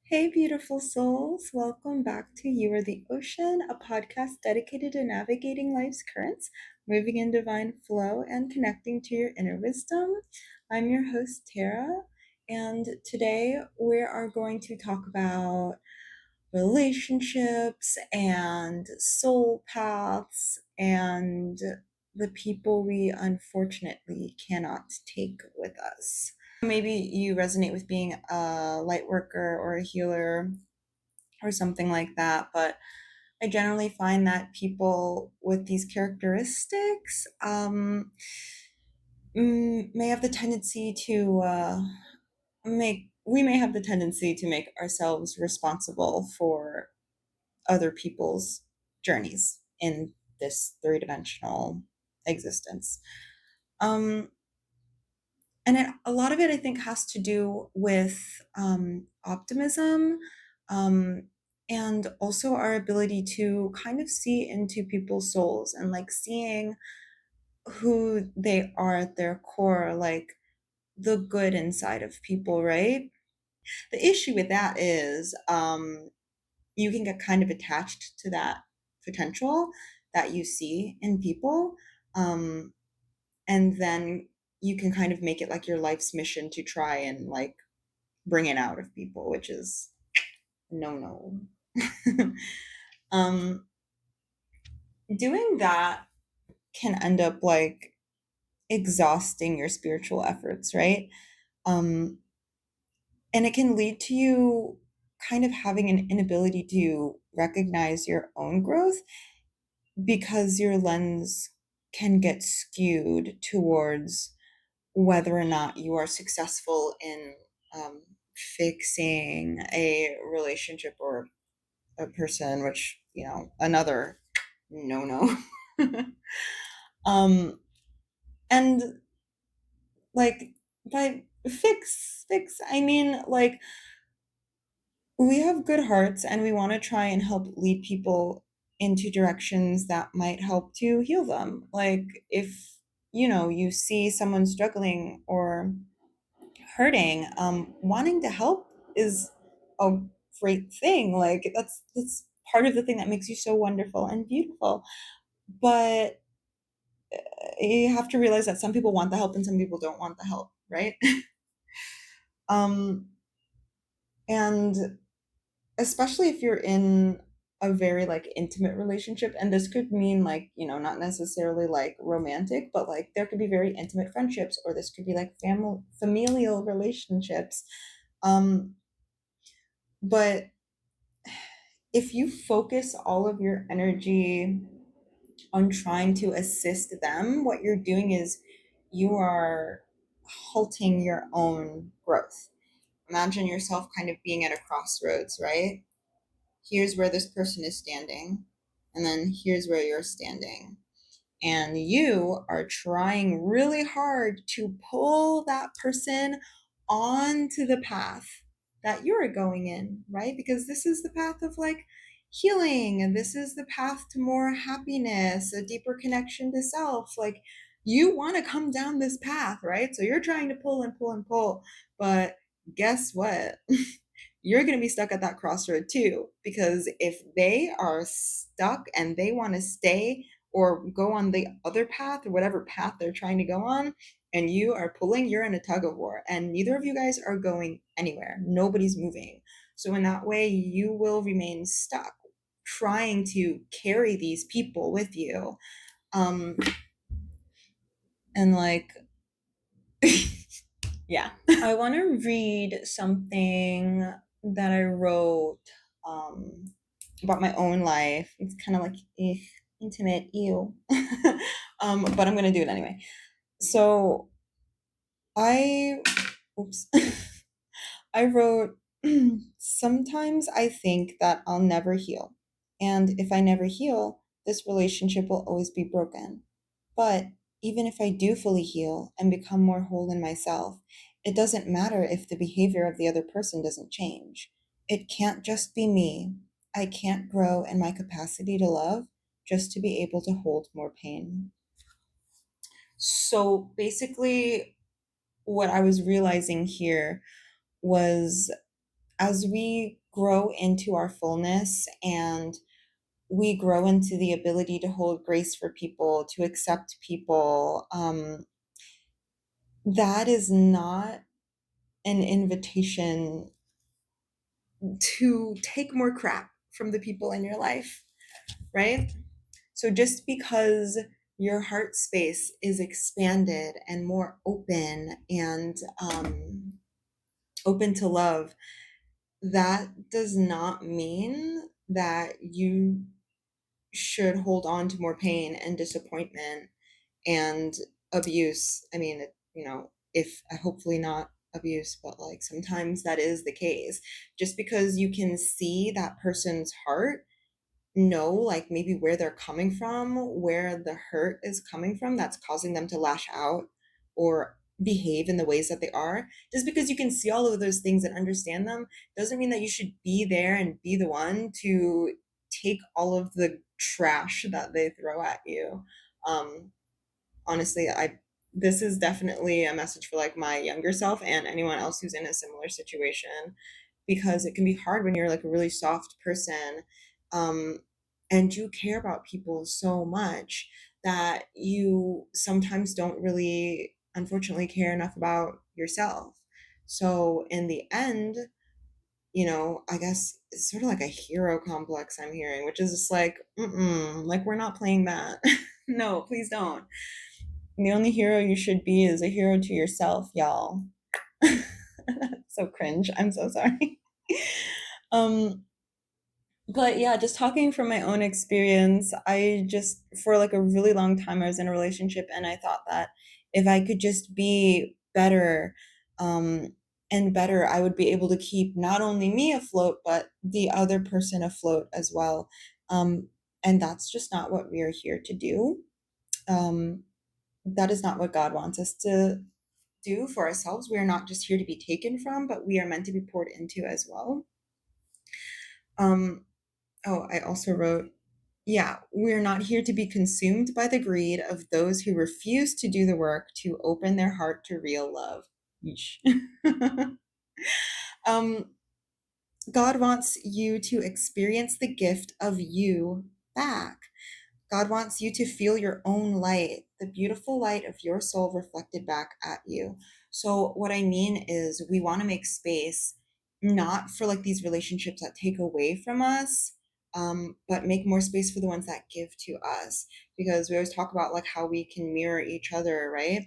Hey, beautiful souls. Welcome back to You Are the Ocean, a podcast dedicated to navigating life's currents, moving in divine flow, and connecting to your inner wisdom. I'm your host, Tara, and today we are going to talk about relationships and soul paths and the people we unfortunately cannot take with us. Maybe you resonate with being a light worker or a healer or something like that, but I generally find that people with these characteristics may have the tendency to we may have the tendency to make ourselves responsible for other people's journeys in this three-dimensional existence. Um, a lot of it, I think, has to do with optimism, um, and also our ability to kind of see into people's souls and like seeing who they are at their core, like the good inside of people, right? The issue with that is you can get kind of attached to that potential that you see in people. And then you can kind of make it like your life's mission to try and like bring it out of people, which is no. um, Doing that can end up like exhausting your spiritual efforts, right? Um, and it can lead to you kind of having an inability to recognize your own growth because your lens can get skewed towards whether or not you are successful in um, fixing a relationship or a person, which, another no. um, and like by fix, I mean, like, we have good hearts and we want to try and help lead people into directions that might help to heal them. Like, if you see someone struggling or hurting, wanting to help is a great thing. Like, that's part of the thing that makes you so wonderful and beautiful. But you have to realize that some people want the help and some people don't want the help, right? um and especially if you're in a very like intimate relationship, and this could mean like, not necessarily like romantic, but like there could be very intimate friendships, or this could be like familial relationships. Um but if you focus all of your energy on trying to assist them, what you're doing is you are halting your own growth. Imagine yourself kind of being at a crossroads, right? Here's where this person is standing, and then here's where you're standing. And you are trying really hard to pull that person onto the path that you're going in, right? Because this is the path of like healing, and this is the path to more happiness, a deeper connection to self. Like, you want to come down this path, right? So you're trying to pull and pull and pull. But guess what? You're going to be stuck at that crossroad too, because if they are stuck and they want to stay or go on the other path or whatever path they're trying to go on, and you are pulling, you're in a tug of war, and neither of you guys are going anywhere. Nobody's moving. So in that way, you will remain stuck trying to carry these people with you. And like, yeah. I want to read something that I wrote about my own life. It's kind of like intimate, ew. But I'm gonna do it anyway. So I, oops, I wrote, sometimes I think that I'll never heal. And if I never heal, this relationship will always be broken. But even if I do fully heal and become more whole in myself, it doesn't matter if the behavior of the other person doesn't change. It can't just be me. I can't grow in my capacity to love just to be able to hold more pain. So basically, what I was realizing here was as we grow into our fullness and we grow into the ability to hold grace for people, to accept people, that is not an invitation to take more crap from the people in your life, right? So just because your heart space is expanded and more open and open to love, that does not mean that you should hold on to more pain and disappointment and abuse. I mean, if hopefully not abuse, but like sometimes that is the case. Just because you can see that person's heart, know like maybe where they're coming from, where the hurt is coming from that's causing them to lash out or behave in the ways that they are. Just because you can see all of those things and understand them doesn't mean that you should be there and be the one to take all of the trash that they throw at you. um Honestly, I this is definitely a message for like my younger self and anyone else who's in a similar situation, because it can be hard when you're like a really soft person, um and you care about people so much that you sometimes don't really, unfortunately, care enough about yourself. So in the end, I guess it's sort of like a hero complex I'm hearing, which is just like, like we're not playing that. No, please don't. The only hero you should be is a hero to yourself, y'all. So cringe. I'm so sorry. um, but yeah, just talking from my own experience, I just, for like a really long time, I was in a relationship and I thought that if I could just be better, um, and better, I would be able to keep not only me afloat, but the other person afloat as well. Um, and that's just not what we are here to do. Um, that is not what God wants us to do for ourselves. We are not just here to be taken from, but we are meant to be poured into as well. Um, oh, I also wrote, yeah, we're not here to be consumed by the greed of those who refuse to do the work to open their heart to real love. Yeesh. um, God wants you to experience the gift of you back. God wants you to feel your own light, the beautiful light of your soul reflected back at you. So, what I mean is, we want to make space not for like these relationships that take away from us, but make more space for the ones that give to us. Because we always talk about like how we can mirror each other, right?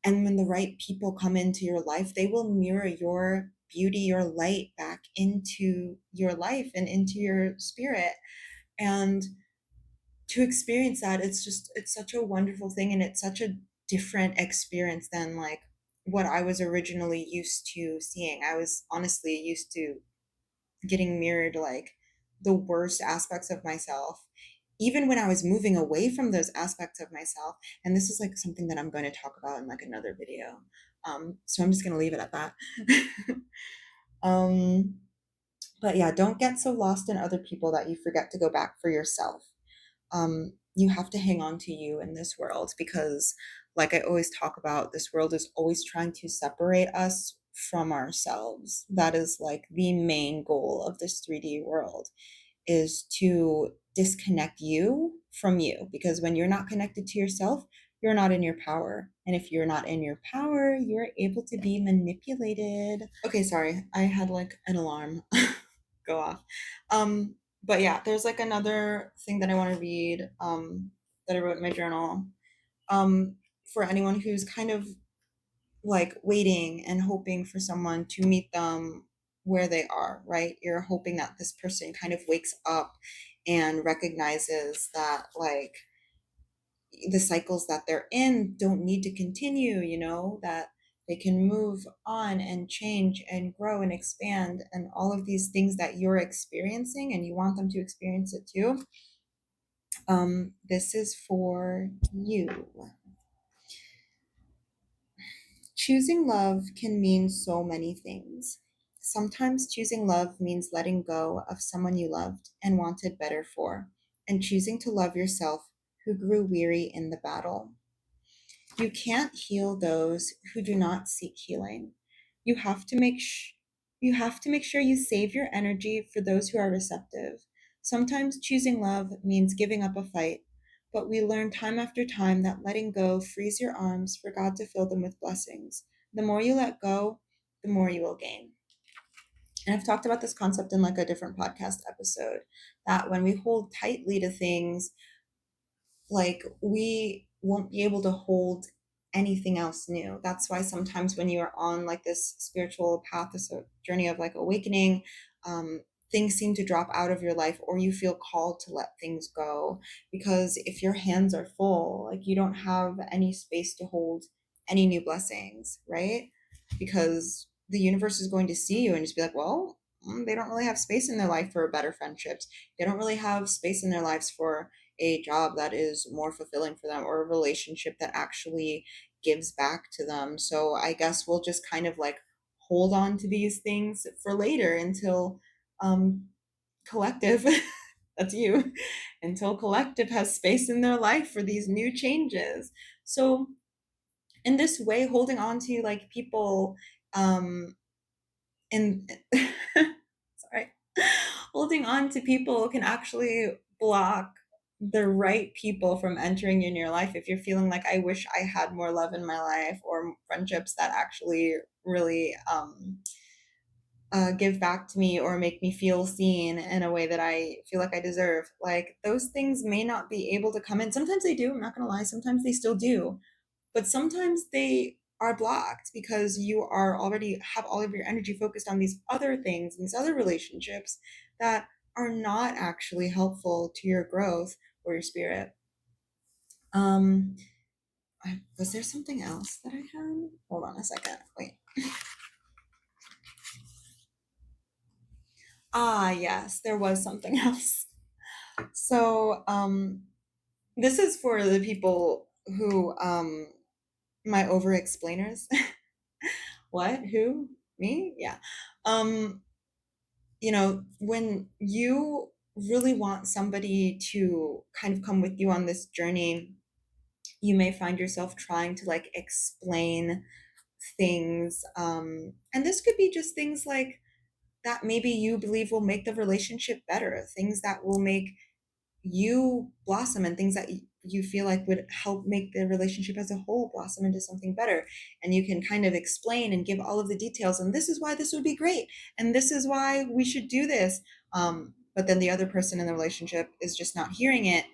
And when the right people come into your life, they will mirror your beauty, your light back into your life and into your spirit. And to experience that, it's such a wonderful thing, and it's such a different experience than like what I was originally used to seeing. I was honestly used to getting mirrored like the worst aspects of myself, even when I was moving away from those aspects of myself. And this is like something that I'm going to talk about in like another video. So I'm just going to leave it at that. um but yeah, don't get so lost in other people that you forget to go back for yourself. You have to hang on to you in this world, because like I always talk about, this world is always trying to separate us from ourselves. That is like the main goal of this 3D world, is to disconnect you from you, because when you're not connected to yourself, you're not in your power, and if you're not in your power, you're able to be manipulated. Okay, sorry, I had like an alarm go off. But yeah, there's like another thing that I want to read, that I wrote in my journal, um, for anyone who's kind of like waiting and hoping for someone to meet them where they are, right? You're hoping that this person kind of wakes up and recognizes that like the cycles that they're in don't need to continue, that they can move on and change and grow and expand, and all of these things that you're experiencing and you want them to experience it too. This is for you. Choosing love can mean so many things. Sometimes choosing love means letting go of someone you loved and wanted better for, and choosing to love yourself who grew weary in the battle. You can't heal those who do not seek healing. You have to make You have to make sure you save your energy for those who are receptive. Sometimes choosing love means giving up a fight, but we learn time after time that letting go frees your arms for God to fill them with blessings. The more you let go, the more you will gain. And I've talked about this concept in like a different podcast episode, that when we hold tightly to things, like we won't be able to hold anything else new. That's why sometimes when you are on like this spiritual path, this journey of like awakening, things seem to drop out of your life, or you feel called to let things go, because if your hands are full, like you don't have any space to hold any new blessings, right? Because the universe is going to see you and just be like, well, they don't really have space in their life for better friendships. They don't really have space in their lives for a job that is more fulfilling for them, or a relationship that actually gives back to them. So I guess we'll just kind of like hold on to these things for later until um collective that's you, until collective has space in their life for these new changes. So in this way, holding on to like people and sorry, holding on to people can actually block the right people from entering in your life. If you're feeling like, I wish I had more love in my life, or friendships that actually really give back to me or make me feel seen in a way that I feel like I deserve, like those things may not be able to come in. Sometimes they do, I'm not gonna lie, sometimes they still do, but sometimes they are blocked because you are already have all of your energy focused on these other things, these other relationships that are not actually helpful to your growth or your spirit. um was there something else that I had? Hold on a second, wait. Ah, yes, there was something else. So this is for the people who my over explainers. What, who, me? Yeah. um when you really want somebody to kind of come with you on this journey, you may find yourself trying to like explain things. And this could be just things like that maybe you believe will make the relationship better, things that will make you blossom, and things that you feel like would help make the relationship as a whole blossom into something better. And you can kind of explain and give all of the details, and this is why this would be great, and this is why we should do this. But then the other person in the relationship is just not hearing it.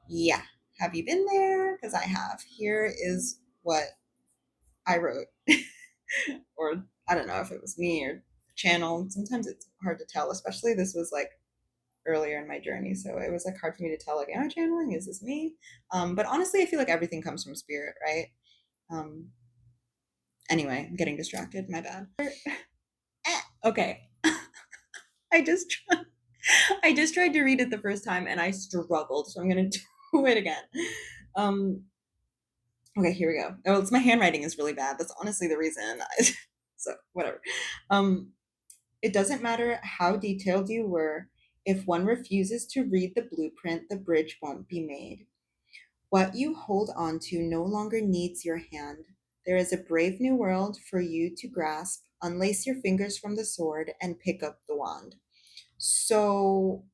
Yeah. Have you been there? Because I have. Here is what I wrote. Or I don't know if it was me or channel. Sometimes it's hard to tell, especially this was like earlier in my journey. So it was like hard for me to tell, like, am I channeling? Is this me? But honestly, I feel like everything comes from spirit, right? Um, anyway, I'm getting distracted. My bad. Okay. I just tried, I just tried to read it the first time and I struggled, so I'm gonna do it again. Um, okay, here we go. Oh, it's my handwriting is really bad. That's honestly the reason. So whatever. Um, it doesn't matter how detailed you were. If one refuses to read the blueprint, the bridge won't be made. What you hold on to no longer needs your hand. There is a brave new world for you to grasp. Unlace your fingers from the sword and pick up the wand. So,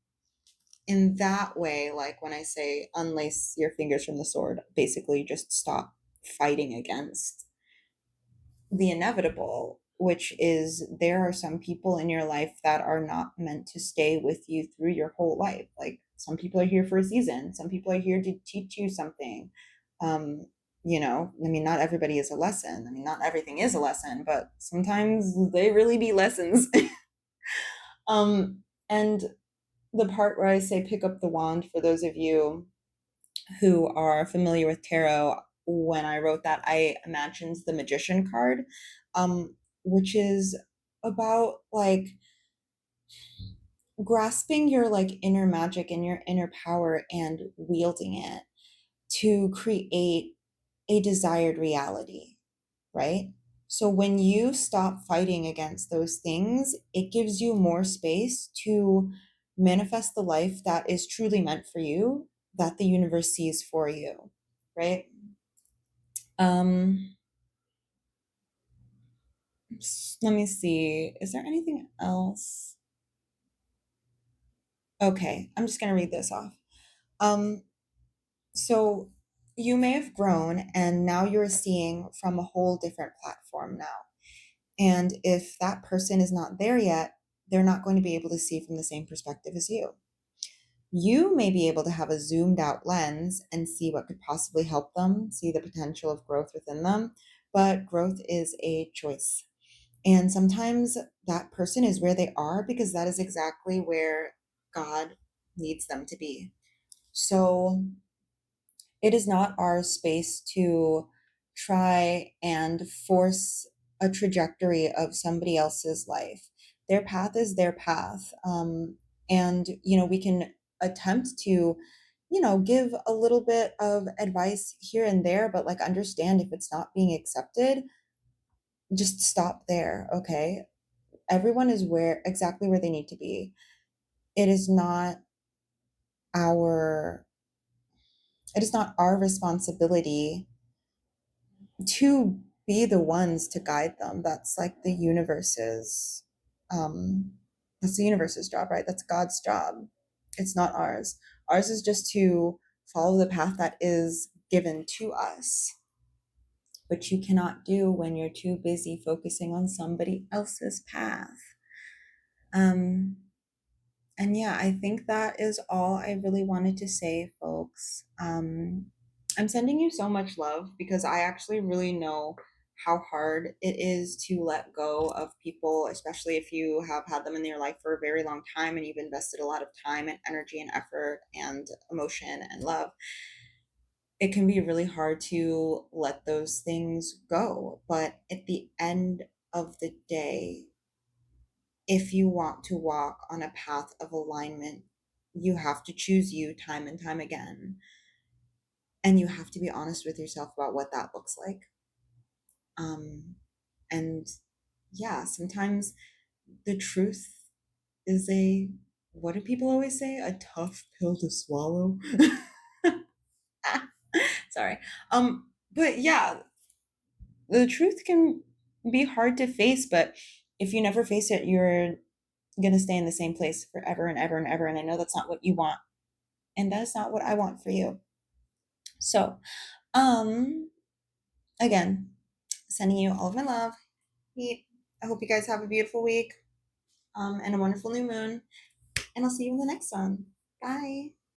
in that way, like when I say unlace your fingers from the sword, basically just stop fighting against the inevitable, which is there are some people in your life that are not meant to stay with you through your whole life. Like some people are here for a season, some people are here to teach you something. Um, I mean, not everybody is a lesson. I mean, not everything is a lesson, but sometimes they really be lessons. um, and the part where I say pick up the wand, for those of you who are familiar with tarot, when I wrote that, I imagined the magician card, which is about like grasping your like inner magic and your inner power and wielding it to create a desired reality, right? So when you stop fighting against those things, it gives you more space to manifest the life that is truly meant for you, that the universe sees for you, right? Um, Let me see. Is there anything else? Okay, I'm just gonna read this off. Um, so you may have grown and now you're seeing from a whole different platform now. And if that person is not there yet, they're not going to be able to see from the same perspective as you. You may be able to have a zoomed out lens and see what could possibly help them, see the potential of growth within them, but growth is a choice. And sometimes that person is where they are because that is exactly where God needs them to be. So it is not our space to try and force a trajectory of somebody else's life. Their path is their path. And, we can attempt to, give a little bit of advice here and there, but like understand if it's not being accepted, just stop there. Okay. Everyone is exactly where they need to be. It is not our, it is not our responsibility to be the ones to guide them. That's like um that's the universe's job, right? That's God's job. It's not ours. Ours is just to follow the path that is given to us, which you cannot do when you're too busy focusing on somebody else's path. um And yeah, I think that is all I really wanted to say, folks. I'm sending you so much love because I actually really know how hard it is to let go of people, especially if you have had them in your life for a very long time and you've invested a lot of time and energy and effort and emotion and love. It can be really hard to let those things go. But at the end of the day, if you want to walk on a path of alignment, you have to choose you time and time again. And you have to be honest with yourself about what that looks like. Um, and yeah, sometimes the truth is what do people always say? A tough pill to swallow. Sorry. But yeah, the truth can be hard to face, but if you never face it, you're going to stay in the same place forever and ever and ever. And I know that's not what you want. And that's not what I want for you. So, um, again, sending you all of my love. I hope you guys have a beautiful week, and a wonderful new moon. And I'll see you in the next one. Bye.